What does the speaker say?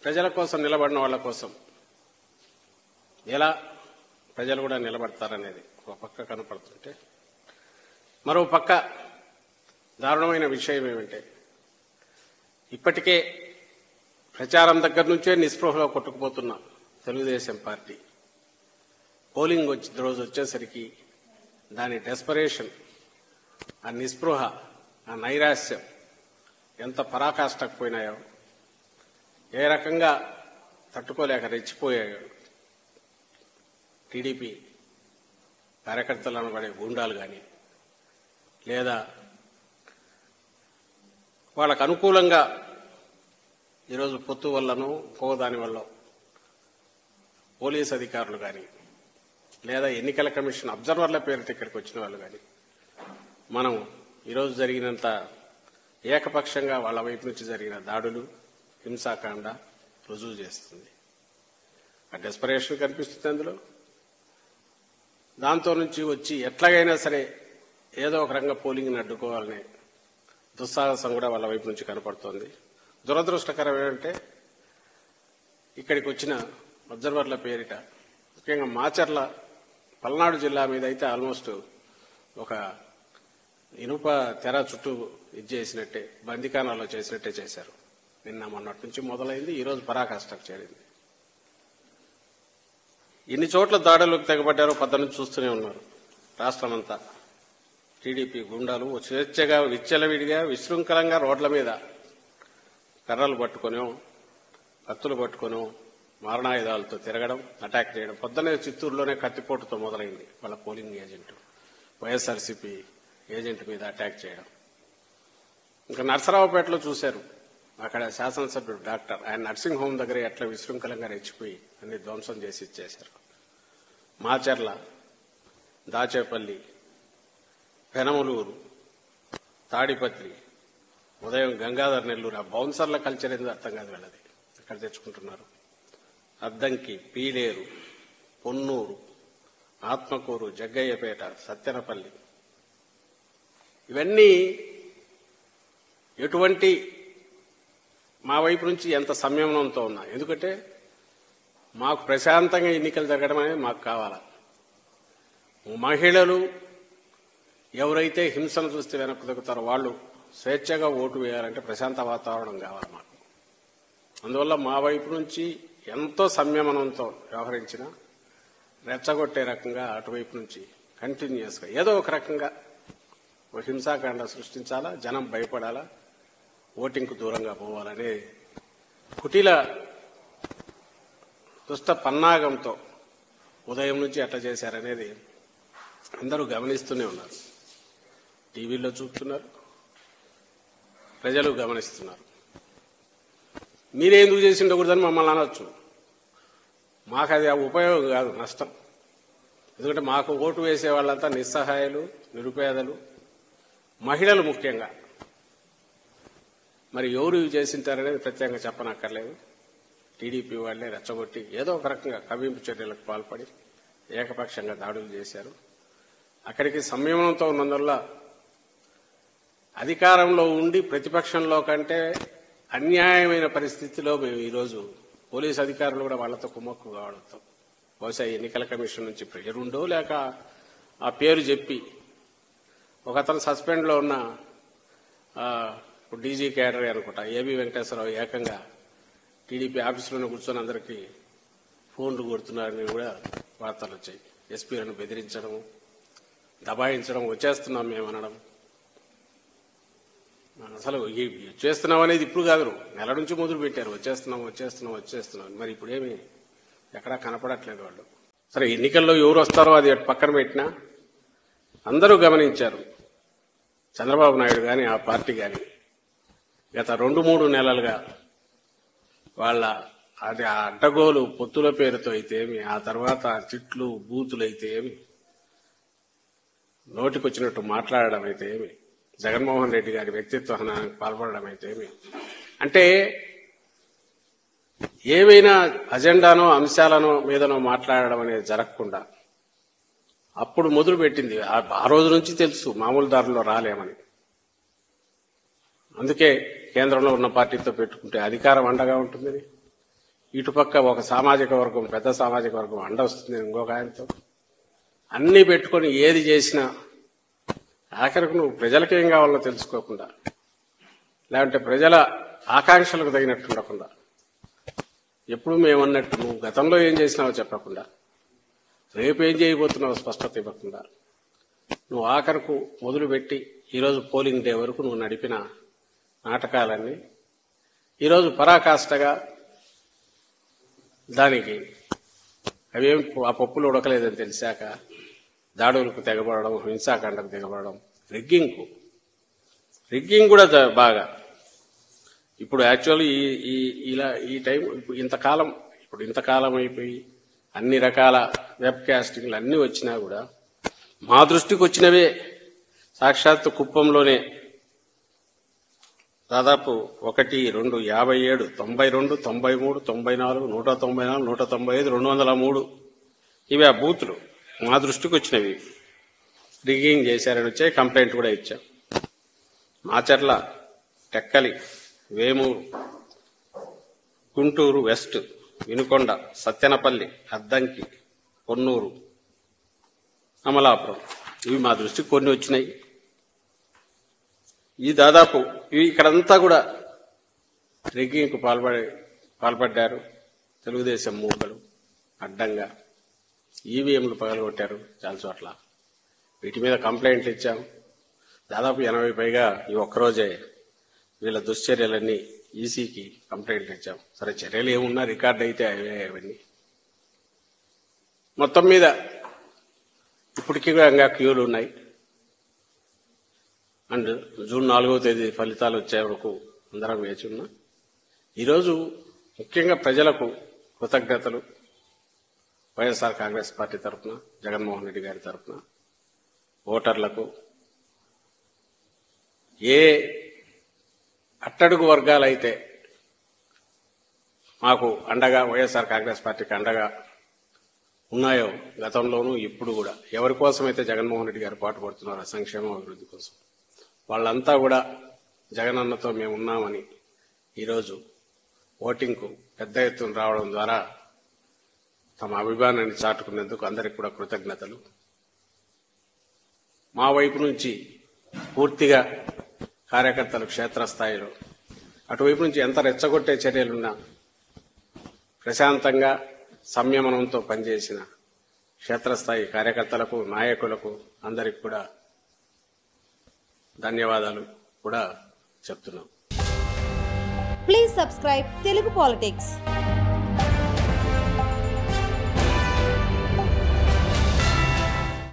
ప్రజల కోసం నిలబడిన వాళ్ళ కోసం ఎలా ప్రజలు కూడా నిలబడతారనేది ఒక పక్క కనపడుతుంటే, మరో పక్క దారుణమైన విషయం ఏమంటే, ఇప్పటికే ప్రచారం దగ్గర నుంచే నిస్పృహలో కొట్టుకుపోతున్న తెలుగుదేశం పార్టీ పోలింగ్ రోజు వచ్చేసరికి దాని డెస్పరేషన్, ఆ నిస్పృహ, ఆ నైరాశ్యం ఎంత పరాకాష్ఠకు పోయినాయో, ఏ రకంగా తట్టుకోలేక రెచ్చిపోయాయో టీడీపీ కార్యకర్తలను పడే గూండాలు కానీ, లేదా వాళ్ళకు అనుకూలంగా ఈరోజు పొత్తు వల్లనో ఇంకో దాని వల్ల పోలీస్ అధికారులు కానీ, లేదా ఎన్నికల కమిషన్ అబ్జర్వర్ల పేరిట ఇక్కడికి వచ్చిన వాళ్ళు కానీ, మనం ఈరోజు జరిగినంత ఏకపక్షంగా వాళ్ళ వైపు నుంచి జరిగిన దాడులు, హింసాకాండ రుజువు చేస్తుంది. ఆ డెస్పరేషన్ కనిపిస్తుంది అందులో. దాంతో నుంచి వచ్చి ఎట్లాగైనా సరే ఏదో ఒక రకంగా పోలింగ్ని అడ్డుకోవాలనే దుస్సాహసం కూడా వాళ్ళ వైపు నుంచి కనపడుతోంది. దురదృష్టకరం ఏంటంటే, ఇక్కడికి వచ్చిన అబ్జర్వర్ల పేరిట ముఖ్యంగా మాచర్ల, పల్నాడు జిల్లా మీద అయితే ఆల్మోస్ట్ ఒక ఇనుప తెర చుట్టూ ఇది చేసినట్టే, బందికానాలో చేసినట్టే చేశారు. నిన్న మొన్నటి నుంచి మొదలైంది, ఈరోజు పరాకాష్ఠకు చేరింది. ఎన్ని చోట్ల దాడులకు తెగబడ్డారో పద్ధతి నుంచి చూస్తూనే ఉన్నారు. రాష్ట్రమంతా టీడీపీ గుండాలు స్వేచ్ఛగా, విచ్చలవిడిగా, విశృంఖలంగా రోడ్ల మీద కర్రలు పట్టుకొనో, కత్తులు పట్టుకొనో, మారణాయుధాలతో తిరగడం, అటాక్ చేయడం. పొద్దునే చిత్తూరులోనే కత్తిపోటుతో మొదలైంది వాళ్ళ పోలింగ్ ఏజెంట్, వైఎస్ఆర్సీపీ ఏజెంట్ మీద అటాక్ చేయడం. ఇంకా నర్సరావుపేటలో చూశారు, అక్కడ శాసనసభ్యుడు డాక్టర్, ఆయన నర్సింగ్ హోమ్ దగ్గర ఎట్లా విశృంఖలంగా రెచ్చిపోయి అన్ని ధ్వంసం చేసి ఇచ్చేశారు. మాచర్ల, దాచేపల్లి, పెనమలూరు, తాడిపత్రి, ఉదయం గంగాధర్ నెల్లూరు, ఆ బౌన్సర్ల కల్చర్ ఏందో అర్థం కాదు వెళ్ళది, ఎక్కడ తెచ్చుకుంటున్నారు. అద్దంకి, పీలేరు, పొన్నూరు, ఆత్మకూరు, జగ్గయ్యపేట, సత్తెనపల్లి, ఇవన్నీ ఎటువంటి మా వైపు నుంచి ఎంత సంయమనంతో ఉన్నా. ఎందుకంటే మాకు ప్రశాంతంగా ఎన్నికలు జరగడం అనేది మాకు కావాలా. మహిళలు ఎవరైతే హింసను చూస్తే వెనక్కు తగ్గుతారో వాళ్ళు స్వేచ్ఛగా ఓటు వేయాలంటే ప్రశాంత వాతావరణం కావాలి మాకు. అందువల్ల మా వైపు నుంచి ఎంతో సంయమనంతో వ్యవహరించిన రెచ్చగొట్టే రకంగా అటువైపు నుంచి కంటిన్యూస్గా ఏదో ఒక రకంగా ఒక హింసాకాండ సృష్టించాలా, జనం భయపడాలా, ఓటింగ్కు దూరంగా పోవాలనే కుటిల దుష్ట పన్నాగంతో ఉదయం నుంచి ఎట్లా చేశారనేది అందరూ గమనిస్తూనే ఉన్నారు. టీవీలో చూపుతున్నారు, ప్రజలు గమనిస్తున్నారు. మీరే ఎందుకు చేసి ఉండకూడదని మమ్మల్ని అనొచ్చు. మాకు అది ఉపయోగం కాదు, నష్టం. ఎందుకంటే మాకు ఓటు వేసే వాళ్ళంతా నిస్సహాయాలు, నిరుపేదలు, మహిళలు ముఖ్యంగా. మరి ఎవరు ఇవి చేసింటారనేది ప్రత్యేకంగా చెప్పనక్కర్లేదు. టీడీపీ వాళ్లే రెచ్చగొట్టి ఏదో ఒక రకంగా కవ్వింపు చర్యలకు పాల్పడి ఏకపక్షంగా దాడులు చేశారు. అక్కడికి సంయమనంతో ఉన్నందువల్ల అధికారంలో ఉండి ప్రతిపక్షంలో కంటే అన్యాయమైన పరిస్థితిలో మేము ఈరోజు పోలీసు అధికారులు కూడా వాళ్లతో కుమ్మక్కు కావడంతో బహుశా ఎన్నికల కమిషన్ నుంచి ప్రెషర్ ఉండో, లేక ఆ పేరు చెప్పి ఒకతను సస్పెండ్లో ఉన్న డీజీ క్యాడర్ అనుకుంటా ఏబీ వెంకటేశ్వరరావు ఏకంగా టీడీపీ ఆఫీసులోనే కూర్చొని అందరికీ ఫోన్లు కొడుతున్నారని కూడా వార్తలు వచ్చాయి. ఎస్పీలను బెదిరించడం, దబాయించడం, వచ్చేస్తున్నాం మేము అనడం. అసలు వచ్చేస్తున్నాం అనేది ఇప్పుడు కాదు, నెల నుంచి మొదలు పెట్టారు. వచ్చేస్తున్నాం. మరి ఇప్పుడేమి ఎక్కడా కనపడట్లేదు వాళ్ళు. సరే, ఎన్నికల్లో ఎవరు వస్తారో అది పక్కన పెట్టినా అందరూ గమనించారు. చంద్రబాబు నాయుడు కానీ ఆ పార్టీ కానీ గత 2-3 నెలలుగా వాళ్ళ అది ఆ అడ్డగోలు పొత్తుల పేరుతో అయితే ఏమి, ఆ తర్వాత చిట్లు బూతులు అయితే ఏమి, నోటికొచ్చినట్టు మాట్లాడడం అయితే ఏమి, జగన్మోహన్ రెడ్డి గారి వ్యక్తిత్వ హననానికి పాల్పడడం అయితే ఏమి, అంటే ఏవైనా అజెండానో అంశాలనో మీదనో మాట్లాడడం అనేది జరగకుండా అప్పుడు మొదలు పెట్టింది. ఆ రోజు నుంచి తెలుసు మామూలు దారిలో రాలేమని. అందుకే కేంద్రంలో ఉన్న పార్టీతో పెట్టుకుంటే అధికారం అండగా ఉంటుందని, ఇటుపక్క ఒక సామాజిక వర్గం, పెద్ద సామాజిక వర్గం అండ వస్తుంది ఇంకొక ఆయనతో. అన్నీ పెట్టుకొని ఏది చేసినా ఆఖరికి నువ్వు ప్రజలకేం కావాలో తెలుసుకోకుండా, లేదంటే ప్రజల ఆకాంక్షలకు తగినట్టు ఉండకుండా, ఎప్పుడు మేమన్నట్టు నువ్వు గతంలో ఏం చేసినావో చెప్పకుండా, రేపు ఏం చేయబోతున్నావో స్పష్టత ఇవ్వకుండా, నువ్వు ఆఖరకు మొదలుపెట్టి ఈరోజు పోలింగ్ డే వరకు నువ్వు నడిపిన నాటకాలన్నీ ఈరోజు పరాకాష్ఠగా దానికి అవేం ఆ పప్పులు ఉడకలేదని తెలిసాక దాడులకు తెగబడడం, హింసాకాండకు తెగబడడం, రిగ్గింగ్ కూడా బాగా. ఇప్పుడు యాక్చువల్లీ ఈ టైం ఇంతకాలం అయిపోయి అన్ని రకాల వెబ్ కాస్టింగ్లు అన్నీ వచ్చినా కూడా మా దృష్టికి వచ్చినవే సాక్షాత్తు కుప్పంలోనే దాదాపు 1, 2, 57, 92, 93, 94, 194, 195, 203 ఇవి ఆ బూతులు మా దృష్టికి వచ్చినవి. రిగ్గింగ్ చేశారని వచ్చాయి, కంప్లైంట్ కూడా ఇచ్చాం. మాచర్ల, టెక్కలి, వేమూరు, గుంటూరు వెస్ట్, వినుకొండ, సత్యనపల్లి, అద్దంకి, పొన్నూరు, అమలాపురం ఇవి మా దృష్టికి కొన్ని వచ్చినాయి. ఈ దాదాపు ఇవి ఇక్కడంతా కూడా రిగ్గింగ్కు పాల్పడ్డారు. తెలుగుదేశం మూకలు అడ్డంగా ఈవీఎంలు పగలగొట్టారు చాలా చోట్ల. వీటి మీద కంప్లైంట్లు ఇచ్చాం. దాదాపు 80 పైగా ఈ ఒక్కరోజే వీళ్ళ దుశ్చర్యలన్నీ ఈసీకి కంప్లైంట్లు ఇచ్చాం. సరే చర్యలు ఏమున్నా రికార్డు అయితే అవన్నీ మొత్తం మీద ఇప్పటికీ ఇంకా క్యూలు ఉన్నాయి. అండ్ జూన్ 4వ తేదీ ఫలితాలు వచ్చే వరకు అందరం వేచి ఉన్నా. ఈరోజు ముఖ్యంగా ప్రజలకు కృతజ్ఞతలు. వైఎస్ఆర్ కాంగ్రెస్ పార్టీ తరఫున, జగన్మోహన్ రెడ్డి గారి తరఫున ఓటర్లకు, ఏ అట్టడుగు వర్గాలైతే మాకు అండగా, వైఎస్ఆర్ కాంగ్రెస్ పార్టీకి అండగా ఉన్నాయో గతంలోనూ ఇప్పుడు కూడా, ఎవరి కోసమైతే జగన్మోహన్ రెడ్డి గారు పాటుపడుతున్నారో సంక్షేమం అభివృద్ధి కోసం, వాళ్ళంతా కూడా జగనన్నతో మేము ఉన్నామని ఈరోజు ఓటింగ్కు పెద్ద ఎత్తున రావడం ద్వారా తమ అభిమానాన్ని చాటుకునేందుకు అందరికి కూడా కృతజ్ఞతలు. మా వైపు నుంచి పూర్తిగా కార్యకర్తలు క్షేత్రస్థాయిలో, అటువైపు నుంచి ఎంత రెచ్చగొట్టే చర్యలున్నా ప్రశాంతంగా సంయమనంతో పనిచేసిన క్షేత్రస్థాయి కార్యకర్తలకు, నాయకులకు అందరికి కూడా ధన్యవాదాలు కూడా చెప్తున్నాం. Please subscribe Telugu politics.